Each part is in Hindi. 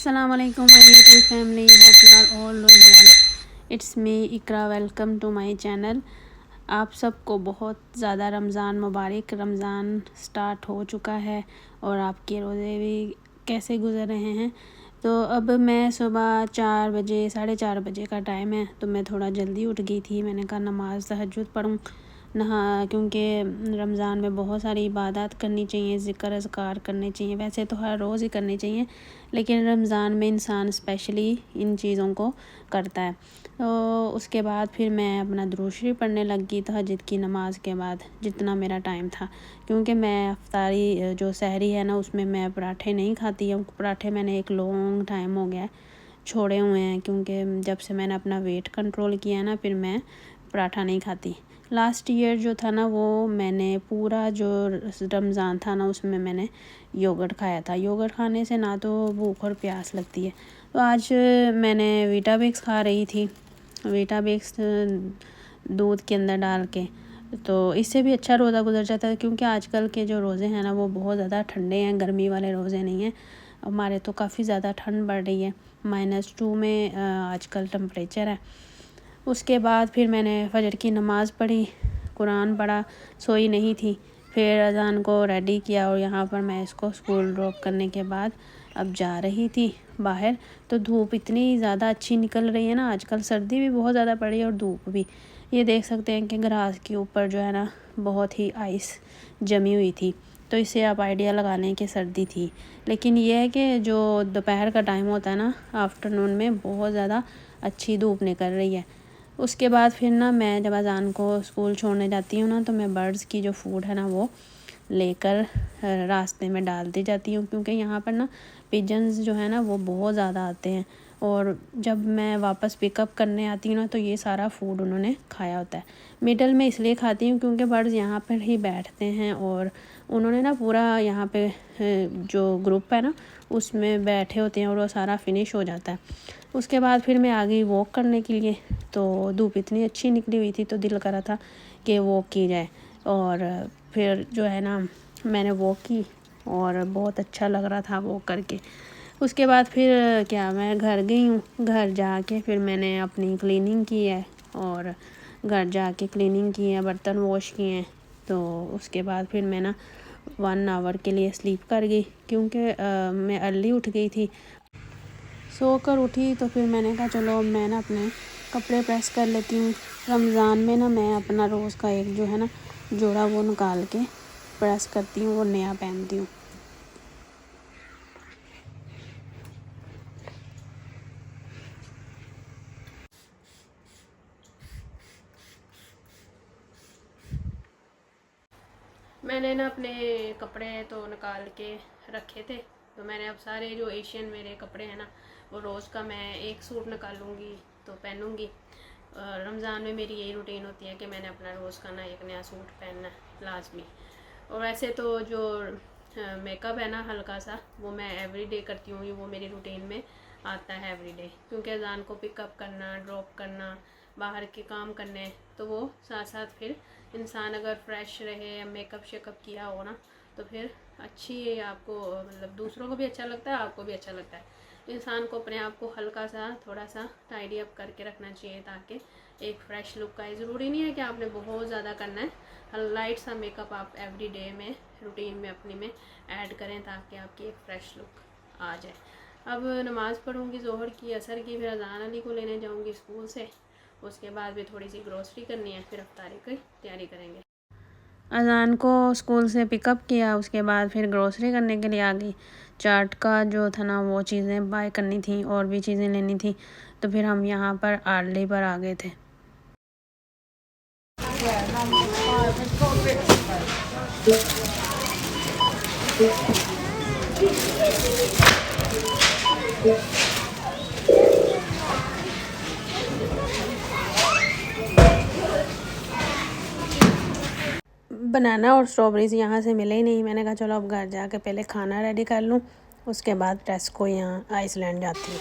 Assalamu alaikum my YouTube family, hope you are all doing well. It's me Iqra, welcome to my channel. आप सबको बहुत ज़्यादा रमज़ान मुबारक। रमज़ान स्टार्ट हो चुका है और आपके रोज़े भी कैसे गुज़र रहे हैं। तो अब मैं सुबह 4 बजे 4:30 बजे का टाइम है, तो मैं थोड़ा जल्दी उठ गई थी। मैंने कहा नमाज़ तहज्जुद पढ़ूँ क्योंकि रमज़ान में बहुत सारी इबादत करनी चाहिए, ज़िक्र अज़कार करने चाहिए। वैसे तो हर रोज़ ही करनी चाहिए, लेकिन रमज़ान में इंसान स्पेशली इन चीज़ों को करता है। तो उसके बाद फिर मैं अपना दुरूद शरीफ पढ़ने लग गई तहज्जुद की नमाज़ के बाद, जितना मेरा टाइम था। क्योंकि मैं अफ्तारी जो सहरी है ना, उसमें मैं पराठे नहीं खाती हूँ। पराठे मैंने एक लॉन्ग टाइम हो गया छोड़े हुए हैं, क्योंकि जब से मैंने अपना वेट कंट्रोल किया है ना, फिर मैं पराठा नहीं खाती। लास्ट ईयर जो था ना, वो मैंने पूरा जो रमज़ान था ना, उसमें मैंने योगर्ट खाया था। योगर्ट खाने से ना तो भूख और प्यास लगती है। तो आज मैंने वीटाबिक्स खा रही थी, वीटाबिक्स दूध के अंदर डाल के। तो इससे भी अच्छा रोज़ा गुजर जाता है, क्योंकि आजकल के जो रोज़े हैं ना, वो बहुत ज़्यादा ठंडे हैं, गर्मी वाले रोज़े नहीं हैं। हमारे तो काफ़ी ज़्यादा ठंड बढ़ रही है, -2 में आजकल टेम्परेचर है। उसके बाद फिर मैंने फजर की नमाज़ पढ़ी, कुरान पढ़ा, सोई नहीं थी। फिर अज़ान को रेडी किया और यहाँ पर मैं इसको स्कूल ड्रॉप करने के बाद अब जा रही थी बाहर। तो धूप इतनी ज़्यादा अच्छी निकल रही है ना, आजकल सर्दी भी बहुत ज़्यादा पड़ रही है और धूप भी। ये देख सकते हैं कि ग्रास के ऊपर जो है ना, बहुत ही आइस जमी हुई थी। तो इससे आप आइडिया लगा लें कि सर्दी थी। लेकिन ये है कि जो दोपहर का टाइम होता है ना, आफ्टरनून में बहुत ज़्यादा अच्छी धूप निकल रही है। उसके बाद फिर ना, मैं जब अज़ान को स्कूल छोड़ने जाती हूँ ना, तो मैं बर्ड्स की जो फूड है ना, वो लेकर रास्ते में डाल दी जाती हूँ। क्योंकि यहाँ पर ना पिजन्स जो है ना, वो बहुत ज़्यादा आते हैं, और जब मैं वापस पिकअप करने आती हूँ ना, तो ये सारा फूड उन्होंने खाया होता है। मिडल में इसलिए खाती हूँ क्योंकि बर्ड्स यहाँ पर ही बैठते हैं, और उन्होंने ना पूरा यहाँ पे जो ग्रुप है ना, उसमें बैठे होते हैं और वो सारा फिनिश हो जाता है। उसके बाद फिर मैं आ गई वॉक करने के लिए। तो धूप इतनी अच्छी निकली हुई थी, तो दिल करा था कि वॉक की जाए। और फिर जो है ना, मैंने वॉक की और बहुत अच्छा लग रहा था वॉक करके। उसके बाद फिर क्या, मैं घर गई हूँ। घर जाके फिर मैंने अपनी क्लीनिंग की है, और घर जाके क्लीनिंग की है, बर्तन वॉश किए हैं। तो उसके बाद फिर मैं ना 1 आवर के लिए स्लीप कर गई, क्योंकि मैं अर्ली उठ गई थी। सो कर उठी तो फिर मैंने कहा चलो मैं ना अपने कपड़े प्रेस कर लेती हूँ। रमज़ान में ना मैं अपना रोज़ का एक जो है ना जोड़ा, वो निकाल के प्रेस करती हूँ और नया पहनती हूँ। मैंने ना अपने कपड़े तो निकाल के रखे थे, तो मैंने अब सारे जो एशियन मेरे कपड़े हैं ना, वो रोज़ का मैं एक सूट निकालूंगी तो पहनूंगी। रमज़ान में मेरी यही रूटीन होती है कि मैंने अपना रोज़ का ना एक नया सूट पहनना है लाजमी। और वैसे तो जो मेकअप है ना हल्का सा, वो मैं एवरीडे करती हूँ, वो मेरी रूटीन में आता है एवरीडे। क्योंकि अज़ान को पिकअप करना, ड्रॉप करना, बाहर के काम करने, तो वो साथ साथ फिर इंसान अगर फ्रेश रहे, मेकअप शेकअप किया हो ना, तो फिर अच्छी आपको, मतलब दूसरों को भी अच्छा लगता है, आपको भी अच्छा लगता है। इंसान को अपने आप को हल्का सा थोड़ा सा टाइडी अप करके रखना चाहिए, ताकि एक फ़्रेश लुक आए। ज़रूरी नहीं है कि आपने बहुत ज़्यादा करना है, लाइट सा मेकअप आप एवरी डे में रूटीन में अपनी में ऐड करें, ताकि आपकी एक फ़्रेश लुक आ जाए। अब नमाज़ पढ़ूँगी ज़ोहर की, असर की, फिर अज़ान अली को लेने जाऊँगी स्कूल से। उसके बाद भी थोड़ी सी ग्रोसरी करनी है, फिर अफ्तारी की तैयारी करेंगे। अज़ान को स्कूल से पिकअप किया, उसके बाद फिर ग्रोसरी करने के लिए आ गई। चाट का जो था ना, वो चीज़ें बाय करनी थी, और भी चीज़ें लेनी थी। तो फिर हम यहाँ पर आर्ली पर आ गए थे। बनाना और स्ट्रॉबेरीज यहाँ से मिले ही नहीं। मैंने कहा चलो अब घर जाके पहले खाना रेडी कर लूँ, उसके बाद टेस्को यहाँ आइसलैंड जाती हूँ।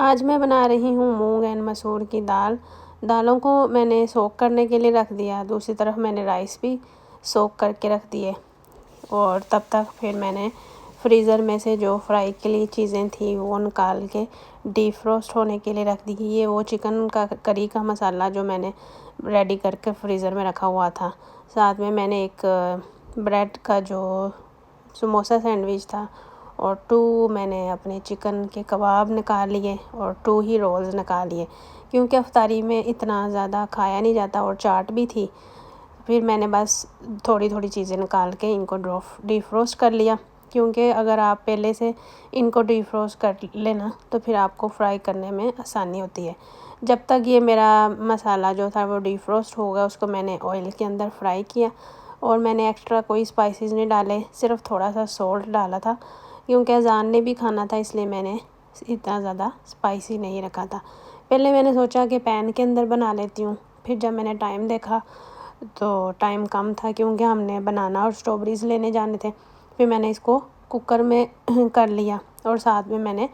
आज मैं बना रही हूँ मूंग एंड मसूर की दाल। दालों को मैंने सोक करने के लिए रख दिया, दूसरी तरफ मैंने राइस भी सोक करके रख दिए और तब तक फिर मैंने फ्रीज़र में से जो फ्राई के लिए चीज़ें थी वो निकाल के डीप फ्रोस्ट होने के लिए रख दी। ये वो चिकन का करी का मसाला जो मैंने रेडी करके फ्रीज़र में रखा हुआ था। साथ में मैंने एक ब्रेड का जो समोसा सैंडविच था और 2 मैंने अपने चिकन के कबाब निकाल लिए और 2 ही रोल्स निकाल लिए, क्योंकि अफ्तारी में इतना ज़्यादा खाया नहीं जाता और चाट भी थी। फिर मैंने बस थोड़ी थोड़ी चीज़ें निकाल के इनको डीप फ्रोस्ट कर लिया, क्योंकि अगर आप पहले से इनको डीप फ्रोस्ट कर लेना तो फिर आपको फ्राई करने में आसानी होती है। जब तक ये मेरा मसाला जो था वो डीप फ्रोस्ट होगा, उसको मैंने ऑयल के अंदर फ्राई किया और मैंने एक्स्ट्रा कोई स्पाइसेस नहीं डाले, सिर्फ थोड़ा सा सॉल्ट डाला था, क्योंकि अजान ने भी खाना था, इसलिए मैंने इतना ज़्यादा स्पाइसी नहीं रखा था। पहले मैंने सोचा कि पैन के अंदर बना लेती हूँ, फिर जब मैंने टाइम देखा तो टाइम कम था, क्योंकि हमने बनाना और स्ट्रॉबेरीज़ लेने जाने थे। फिर मैंने इसको कुकर में कर लिया और साथ में मैंने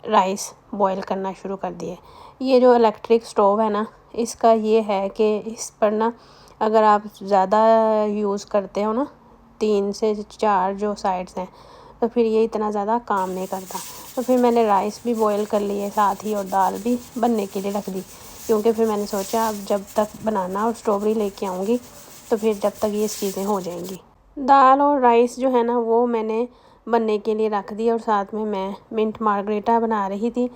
राइस बॉईल करना शुरू कर दिए। ये जो इलेक्ट्रिक स्टोव है ना, इसका ये है कि इस पर ना अगर आप ज़्यादा यूज़ करते हो ना, 3 से 4 जो साइड्स हैं, तो फिर ये इतना ज़्यादा काम नहीं करता। तो फिर मैंने राइस भी बॉईल कर लिए साथ ही और दाल भी बनने के लिए रख दी, क्योंकि फिर मैंने सोचा अब जब तक बनाना और स्ट्रॉबेरी लेके आऊँगी तो फिर जब तक ये चीज़ें हो जाएंगी। दाल और राइस जो है ना वो मैंने बनने के लिए रख दी और साथ में मैं मिंट मार्गरीटा बना रही थी।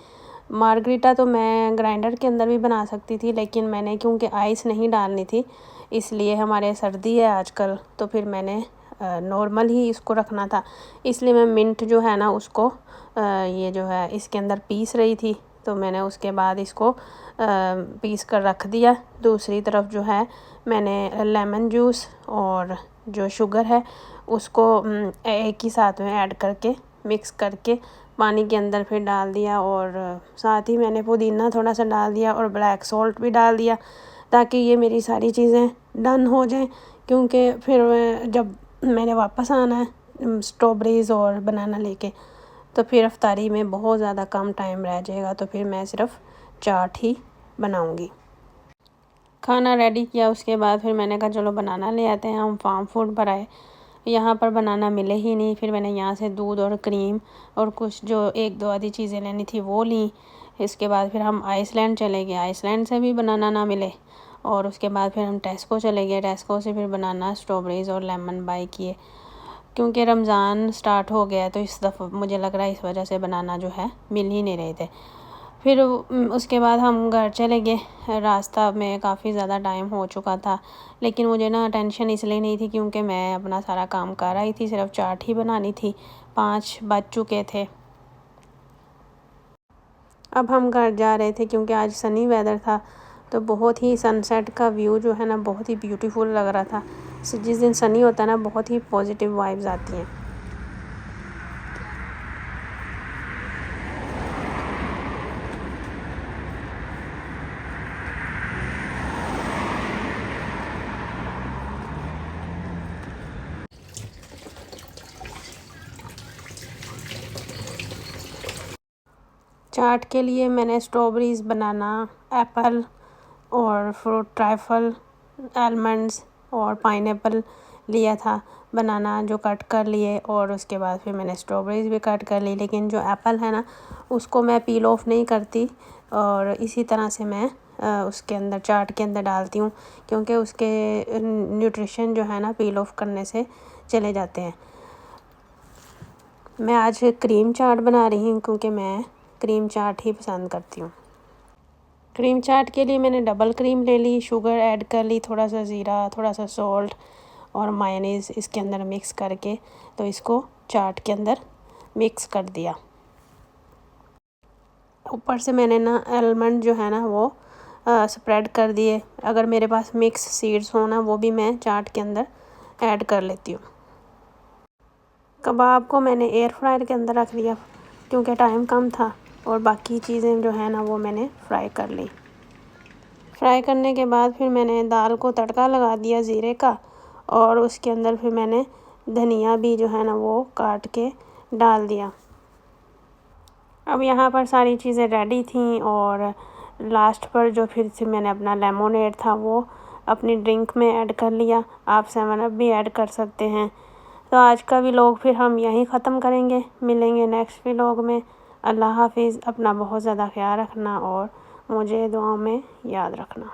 मार्गरीटा तो मैं ग्राइंडर के अंदर भी बना सकती थी, लेकिन मैंने क्योंकि आइस नहीं डालनी थी, इसलिए हमारे सर्दी है आजकल, तो फिर मैंने नॉर्मल ही इसको रखना था, इसलिए मैं मिंट जो है ना उसको ये जो है इसके अंदर पीस रही थी। तो मैंने उसके बाद इसको पीस कर रख दिया। दूसरी तरफ जो है मैंने लेमन जूस और जो शुगर है उसको एक ही साथ में ऐड करके मिक्स करके पानी के अंदर फिर डाल दिया और साथ ही मैंने पुदीना थोड़ा सा डाल दिया और ब्लैक सॉल्ट भी डाल दिया, ताकि ये मेरी सारी चीज़ें डन हो जाएं, क्योंकि फिर जब मैंने वापस आना है स्ट्रॉबेरीज़ और बनाना लेके, तो फिर अफ्तारी में बहुत ज़्यादा कम टाइम रह जाएगा, तो फिर मैं सिर्फ चाट ही बनाऊंगी। खाना रेडी किया, उसके बाद फिर मैंने कहा चलो बनाना ले आते हैं। हम फार्म फूड पर आए, यहाँ पर बनाना मिले ही नहीं। फिर मैंने यहाँ से दूध और क्रीम और कुछ जो 1-2 आधी चीज़ें लेनी थी वो ली। इसके बाद फिर हम आइसलैंड चले गए, आइसलैंड से भी बनाना ना मिले। और उसके बाद फिर हम टेस्को चले गए, टेस्को से फिर बनाना स्ट्रॉबेरीज़ और लेमन बाई किए, क्योंकि रमज़ान स्टार्ट हो गया है तो इस दफ़ा मुझे लग रहा है इस वजह से बनाना जो है मिल ही नहीं रहे थे। फिर उसके बाद हम घर चले गए। रास्ता में काफ़ी ज़्यादा टाइम हो चुका था, लेकिन मुझे ना टेंशन इसलिए नहीं थी क्योंकि मैं अपना सारा काम कर रही थी, सिर्फ चाट ही बनानी थी। 5 बज चुके थे। अब हम घर जा रहे थे, क्योंकि आज सनी वेदर था, तो बहुत ही सनसेट का व्यू जो है ना बहुत ही ब्यूटीफुल लग रहा था। जिस दिन सनी होता है ना बहुत ही पॉजिटिव वाइब्स आती हैं। चाट के लिए मैंने स्ट्रॉबेरीज़, बनाना, एप्पल और फ्रूट ट्राइफल, आलमंड्स और पाइनएप्पल लिया था। बनाना जो कट कर लिए और उसके बाद फिर मैंने स्ट्रॉबेरीज़ भी कट कर ली, लेकिन जो एप्पल है ना उसको मैं पील ऑफ नहीं करती और इसी तरह से मैं उसके अंदर चाट के अंदर डालती हूँ, क्योंकि उसके न्यूट्रिशन जो है ना पील ऑफ करने से चले जाते हैं। मैं आज क्रीम चाट बना रही हूँ, क्योंकि मैं क्रीम चाट ही पसंद करती हूँ। क्रीम चाट के लिए मैंने डबल क्रीम ले ली, शुगर ऐड कर ली, थोड़ा सा ज़ीरा, थोड़ा सा सॉल्ट और मायोनीज़ इसके अंदर मिक्स करके तो इसको चाट के अंदर मिक्स कर दिया। ऊपर से मैंने ना आलमंड जो है ना वो स्प्रेड कर दिए। अगर मेरे पास मिक्स सीड्स हो ना वो भी मैं चाट के अंदर ऐड कर लेती हूँ। कबाब को मैंने एयर फ्रायर के अंदर रख दिया, क्योंकि टाइम कम था, और बाकी चीज़ें जो है ना वो मैंने फ्राई कर ली। फ्राई करने के बाद फिर मैंने दाल को तड़का लगा दिया ज़ीरे का, और उसके अंदर फिर मैंने धनिया भी जो है ना वो काट के डाल दिया। अब यहाँ पर सारी चीज़ें रेडी थी और लास्ट पर जो फिर से मैंने अपना लेमोनेड था वो अपनी ड्रिंक में ऐड कर लिया। आप 7 अप भी ऐड कर सकते हैं। तो आज का व्लॉग फिर हम यहीं ख़त्म करेंगे। मिलेंगे नेक्स्ट व्लॉग में। अल्लाह हाफिज़। अपना बहुत ज़्यादा ख्याल रखना और मुझे दुआओं में याद रखना।